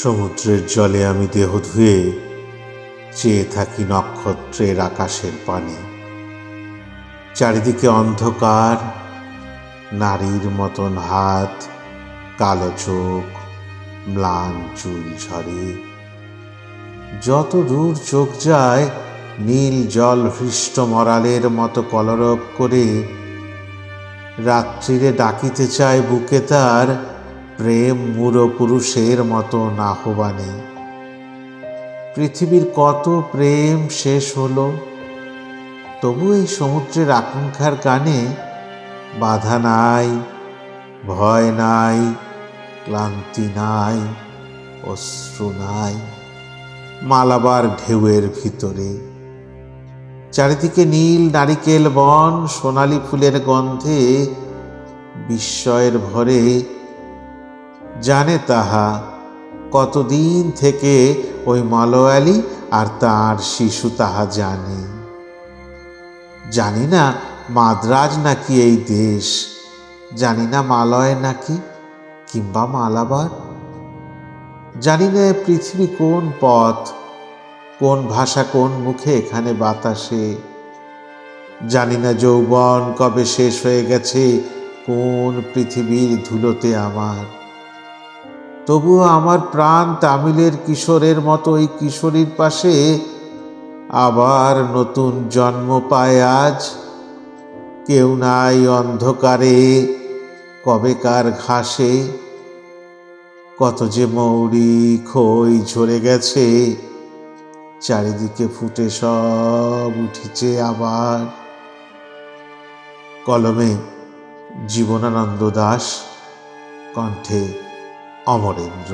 সমুদ্রের জলে আমি দেহ ধুয়ে চেয়ে থাকি নক্ষত্রের আকাশের পানে। চারিদিকে অন্ধকার, নারীর মতন হাত, কালো চোখ, ম্লান চুল ঝরে। যত দূর চোখ যায় নীল জল হৃষ্ট মরালের মতো কলরব করে রাত্রিরে ডাকিতে চায় বুকে তার প্রেম মূঢ় পুরুষের মতো আহ্বানে। পৃথিবীর কত প্রেম শেষ হলো, তবু এই সমুদ্রের আকাঙ্ক্ষার গানে বাধা নাই, ভয় নাই, ক্লান্তি নাই, অশ্রু নাই। মালাবার ঢেউয়ের ভিতরে চারিদিকে নীল নারিকেল বন, সোনালি ফুলের গন্ধে বিস্ময়ের ভরে। জানে তাহা কতদিন থেকে ওই মালয়ালি আর তার শিশু তাহা জানে। জানি না মাদ্রাজ নাকি এই দেশ, জানি না মালয় নাকি কিংবা মালাবার। জানি না পৃথিবী কোন পথ, কোন ভাষা, কোন মুখে এখানে বাতাসে। জানি না যৌবন কবে শেষ হয়ে গেছে কোন পৃথিবীর ধুলোতে আমার। তবুও আমার প্রাণ তামিলের কিশোরের মতো ওই কিশোরীর পাশে আবার নতুন জন্ম পায় আজ। কেউ নাই অন্ধকারে কবেকার ঘাসে, কত যে মৌরি খই ঝরে গেছে, চারিদিকে ফুটে সব উঠিছে আবার। কলমে জীবনানন্দ দাশ, কণ্ঠে অমরেন্দ্র।